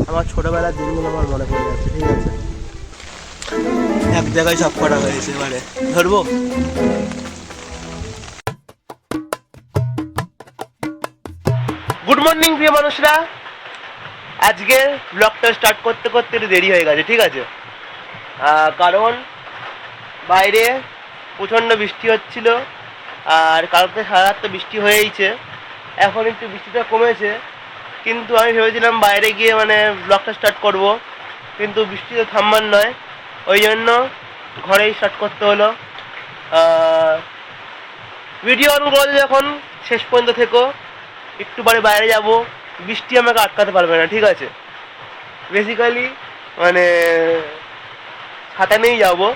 আমার ছোটবেলার দিনগুলো আমার মনে পড়ে যাচ্ছে। ঠিক আছে, এক জায়গায় সব করা হয়েছে, এবারে ধরবো। গুড মর্নিং প্রিয় মানুষরা, আজকে ব্লগটা স্টার্ট করতে করতে একটু দেরি হয়ে গেছে। ঠিক আছে, কারণ বাইরে প্রচণ্ড বৃষ্টি হচ্ছিল, আর কালকে সারা রাত তো বৃষ্টি হয়েইছে। এখন একটু বৃষ্টিটা কমেছে, কিন্তু আমি ভেবেছিলাম বাইরে গিয়ে মানে ব্লগটা স্টার্ট করব, কিন্তু বৃষ্টি তো থামবার নয়, ওই জন্য ঘরেই স্টার্ট করতে হলো। ভিডিও অন করে যখন শেষ পর্যন্ত থেকো, একটু পরে বাইরে যাব, বৃষ্টি আমাকে আটকাতে পারবে না। ঠিক আছে, বেসিক্যালি মানে ছাতা নিয়েই যাবো।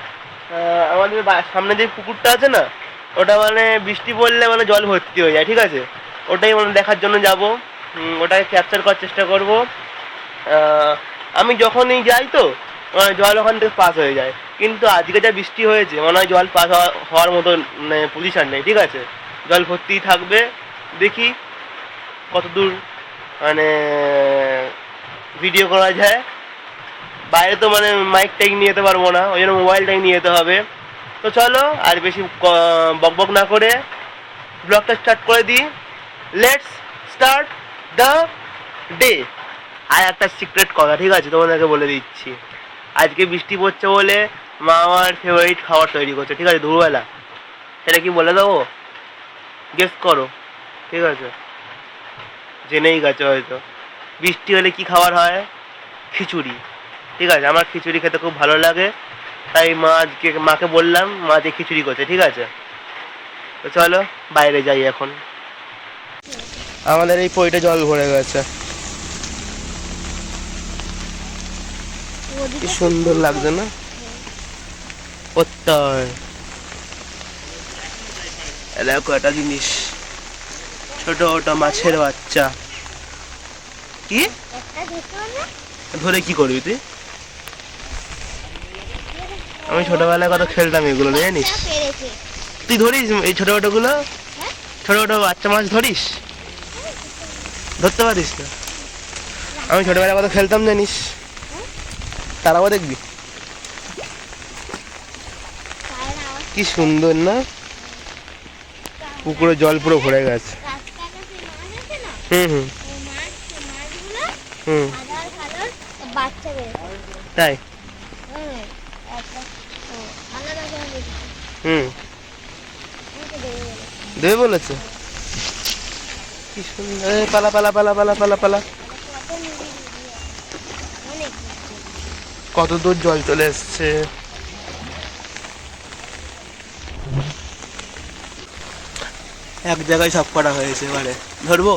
আমাদের সামনে যে পুকুরটা আছে না, ওটা মানে বৃষ্টি পড়লে মানে জল ভর্তি হয়ে যায়। ঠিক আছে, ওটাই মানে দেখার জন্য যাব, ওটাকে ক্যাপচার করার চেষ্টা করব। আমি যখনই যাই তো মানে জল ওখান থেকে পাস হয়ে যায়, কিন্তু আজকে যা বৃষ্টি হয়েছে মনে হয় জল পাস হওয়ার মতো মানে পজিশান নেই। ঠিক আছে, জল ভর্তিই থাকবে। দেখি কতদূর মানে ভিডিও করা যায়। বাইরে তো মানে মাইকটাই নিয়ে যেতে পারবো না, ওই জন্য মোবাইলটাই নিয়ে যেতে হবে। তো চলো আর বেশি বকবক না করে ব্লগটা স্টার্ট করে দিই। Let's start the day. আর একটা সিক্রেট কথা, ঠিক আছে, তোমাদেরকে বলে দিচ্ছি। আজকে বৃষ্টি পড়ছে বলে মা আমার ফেভারিট খাবার তৈরি করছে। ঠিক আছে, দুপুরবেলা। সেটা কি বলে দেবো? গেস করো। ঠিক আছে, জেনেই গেছে হয়তো। বৃষ্টি হলে কি খাবার হয়? খিচুড়ি। ঠিক আছে, আমার খিচুড়ি খেতে খুব ভালো লাগে, তাই মাকে বললাম মা যে খিচুড়ি করছে। ঠিক আছে, তো চলো বাইরে যাই এখন। আমাদের এই পইটা জল ভরে গেছে, কি সুন্দর লাগছে না? দেখো একটা জিনিস, ছোট ছোট মাছের বাচ্চা। কি ধরে কি করবি তুই? আমি ছোটবেলায় কত খেলতাম এগুলো, জানিস? তুই ধরিস এই ছোট ছোট গুলো? ছোট ছোট বাচ্চা মাছ ধরিস? ধরতে পারিস না? আমি ছোটবেলায় কত খেলতাম জানিস? তারাও দেখবি, কি সুন্দর না? পুকুরে জল পুরো ভরে গেছে। হুম হুম হুম, তাই? হুম, দেবে বলেছে। কি সুন্দর, পালা পালা পালা পালা পালা পালা। কত দূর জল চলে এসছে। এক জায়গায় সব করা হয়েছে, এবারে ধরবো।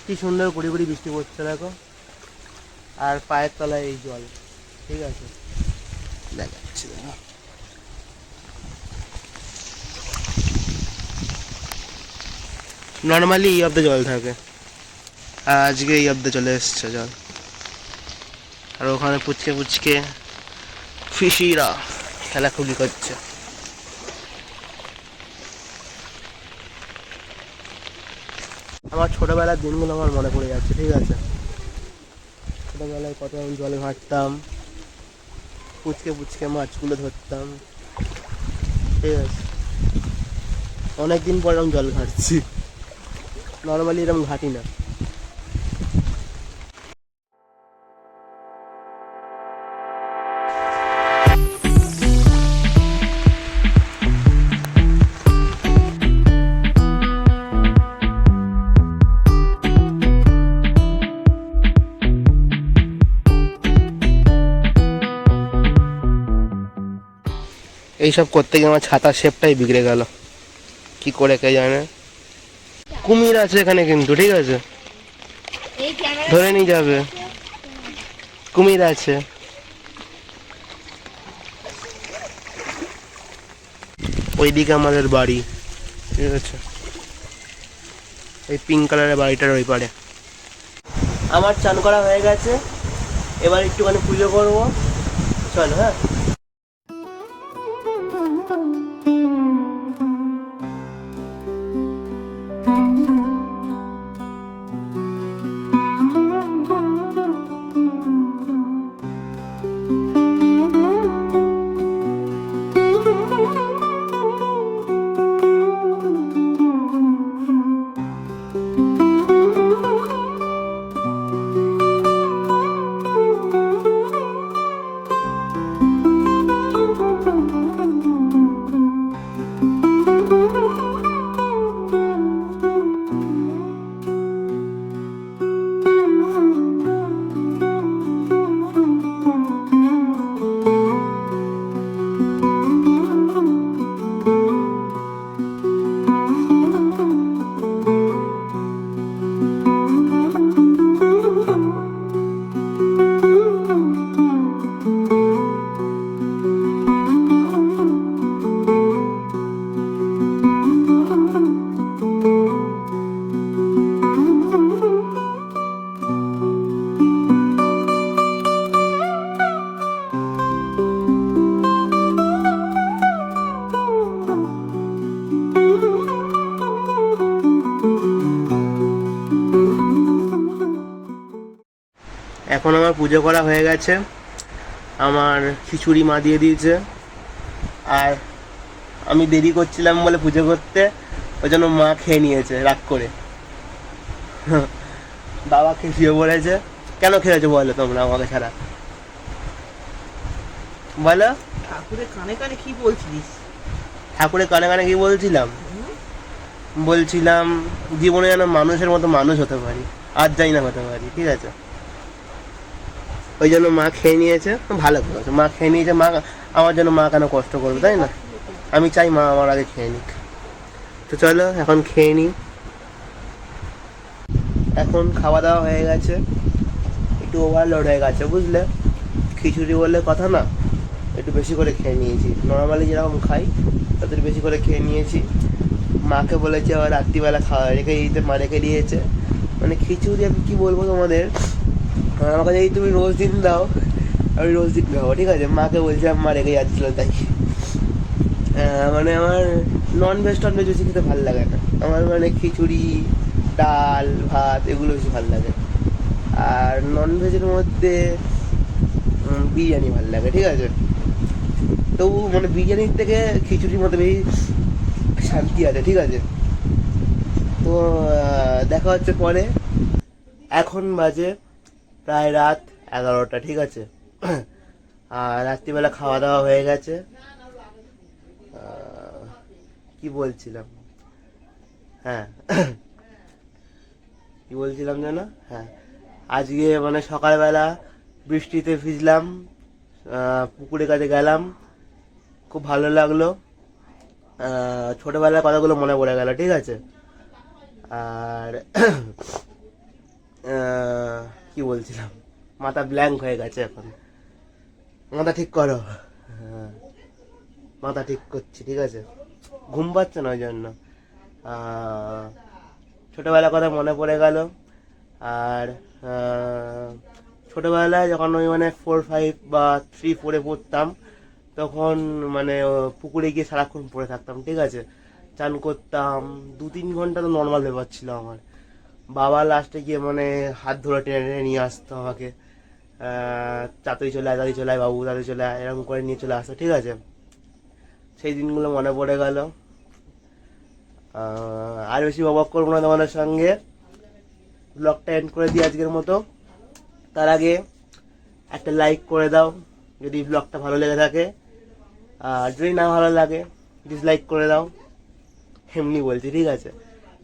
কি সুন্দর গুড়ি গুড়ি বৃষ্টি পড়ছে দেখো, আর পায়ের তলায় এই জল। ঠিক আছে, দেখাচ্ছি দেখো। নর্মালি এই অব্দে জল থাকে, আর আজকে এই অব্দে চলে এসছে জল। আর ওখানে পুচকে পুচকে ফিশিরা খেলাখুলি করছে। আমার ছোটোবেলার দিনগুলো আমার মনে পড়ে যাচ্ছে, ঠিক আছে। ছোটোবেলায় কত আমি জলে ঘাঁটতাম, পুচকে পুচকে মাছগুলো ধরতাম, ঠিক আছে। অনেকদিন পর আমি জল ঘাঁটছি, নর্মালি এরকম ঘাঁটি না। এইসব করতে গিয়ে আমার ছাতার শেপটাই বিগড়ে গেল, কি করে কে জানে। কুমির আছে এখানে কিন্তু, ঠিক আছে, ধরে নিয়ে যাবে, কুমির আছে। ওইদিকে আমাদের বাড়ি, ঠিক আছে, এই পিঙ্ক কালারের বাড়িটার ওই পারে। আমার চান করা হয়ে গেছে, এবার একটুখানি পুজো করবো, চলো। হ্যাঁ, এখন আমার পুজো করা হয়ে গেছে, আমার খিচুড়ি মা দিয়ে দিয়েছে, আর আমি দেরি করছিলাম বলে পুজো করতে, ওই জন্য মা খেয়ে নিয়েছে রাগ করে। বাবা খেয়ে শুয়ে পড়েছে। কেন খেয়েছো বলো তোমরা আমাকে ছাড়া, বলো। ঠাকুরের কানে কানে কি বলছিস? ঠাকুরের কানে কানে কি বলছিলাম? বলছিলাম জীবনে যেন মানুষের মতো মানুষ হতে পারি, আর যাই না হতে পারি, ঠিক আছে। ওই জন্য মা খেয়ে নিয়েছে, ভালো করেছে, মা খেয়ে নিয়েছে। মা আমার জন্য মা কেন কষ্ট করবে, তাই না? আমি চাই মা আমার আগে খেয়ে নিক। তো চলো এখন খেয়ে নিই। এখন খাওয়া দাওয়া হয়ে গেছে, একটু ওভারলোড হয়ে গেছে, বুঝলে। খিচুড়ি বললে কথা না, একটু বেশি করে খেয়ে নিয়েছি, নর্মালি যেরকম খাই তাদের বেশি করে খেয়ে নিয়েছি। মাকে বলেছি আবার রাত্রিবেলা খাওয়া রেখে দিতে, মা রেখে দিয়েছে। মানে খিচুড়ি আমি কী বলবো তোমাদের, আমাকে যদি তুমি রোজ দিন দাও আমি রোজ দিন খাবো, ঠিক আছে। মাকে বলছিলাম, মা রেখে যাচ্ছিলো তাই। মানে আমার ননভেজ টনভেজ বেশি খেতে ভালো লাগে না, আমার মানে খিচুড়ি, ডাল, ভাত এগুলো বেশি ভালো লাগে। আর ননভেজের মধ্যে বিরিয়ানি ভালো লাগে, ঠিক আছে। তবু মানে বিরিয়ানির থেকে খিচুড়ির মধ্যে বেশি শান্তি আছে, ঠিক আছে। তো দেখা হচ্ছে পরে। এখন বাজে প্রায় রাত 11টা, ঠিক আছে। আর রাত্রিবেলা খাওয়া দাওয়া হয়ে গেছে। কি বলছিলাম, হ্যাঁ, কি বলছিলাম যেন, হ্যাঁ, আজকে মানে সকালবেলা বৃষ্টিতে ভিজলাম, পুকুরের কাছে গেলাম, খুব ভালো লাগলো। ছোটোবেলার কথাগুলো মনে পড়ে গেল, ঠিক আছে। আর কি বলছিলাম, মাথা ব্ল্যাঙ্ক হয়ে গেছে এখন। মাথা ঠিক করো। হ্যাঁ, মাথা ঠিক করছি, ঠিক আছে। ঘুম পাচ্ছে না ওই জন্য। ছোটোবেলার কথা মনে পড়ে গেল। আর ছোটোবেলায় যখন আমি মানে 4-5 বা 3-4 পড়তাম, তখন মানে পুকুরে গিয়ে সারাক্ষণ পড়ে থাকতাম, ঠিক আছে। চান করতাম, 2-3 ঘন্টা তো নর্মাল ব্যাপার ছিল আমার। বাবা লাস্টে গিয়ে মানে হাত ধরে টেনে টেনে নিয়ে আসতো আমাকে, তাড়াতাড়ি চলে আয়, তাড়াতাড়ি চলে আয় বাবু, তাড়াতাড়ি চলে আয়, এরকম করে নিয়ে চলে আসতো, ঠিক আছে। সেই দিনগুলো মনে পড়ে গেল। আর বেশি বকবক করবো না তোমাদের সঙ্গে, ব্লগটা এন্ড করে দিই আজকের মতো। তার আগে একটা লাইক করে দাও যদি ব্লগটা ভালো লেগে থাকে, আর যদি না ভালো লাগে ডিসলাইক করে দাও, এমনি বলছি, ঠিক আছে।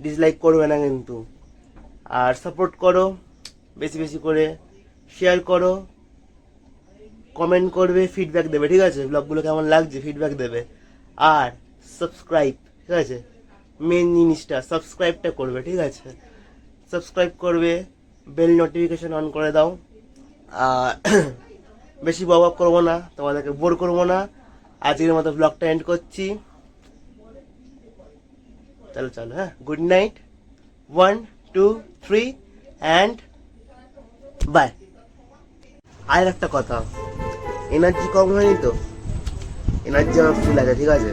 ডিসলাইক করবে না কিন্তু। আর সাপোর্ট করো বেশি বেশি করে, শেয়ার করো, কমেন্ট করবে, ফিডব্যাক দেবে, ঠিক আছে। ব্লগগুলো কেমন লাগছে ফিডব্যাক দেবে। আর সাবস্ক্রাইব, ঠিক আছে, মেন জিনিসটা সাবস্ক্রাইবটা করবে, ঠিক আছে। সাবস্ক্রাইব করবে, বেল নোটিফিকেশন অন করে দাও। আর বেশি বকবক করবো না, তোমাদেরকে বোর করবো না, আজকের মতো ব্লগটা এন্ড করছি। চলো চলো, হ্যাঁ, গুড নাইট, 1 2 3 অ্যান্ড বাই। আর একটা কথা, এনার্জি কম হয়নি তো, এনার্জি আমার ফুল আছে, ঠিক আছে।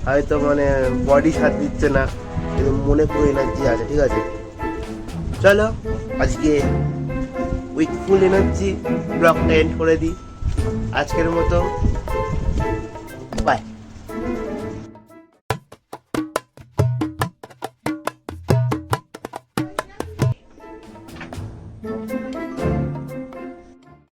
হয়তো মানে বডি সাথ দিচ্ছে না, কিন্তু মনে পুরো এনার্জি আছে, ঠিক আছে। চলো আজকে উইথ ফুল এনার্জি ব্লগটা এন্ড করে দিই আজকের মতো।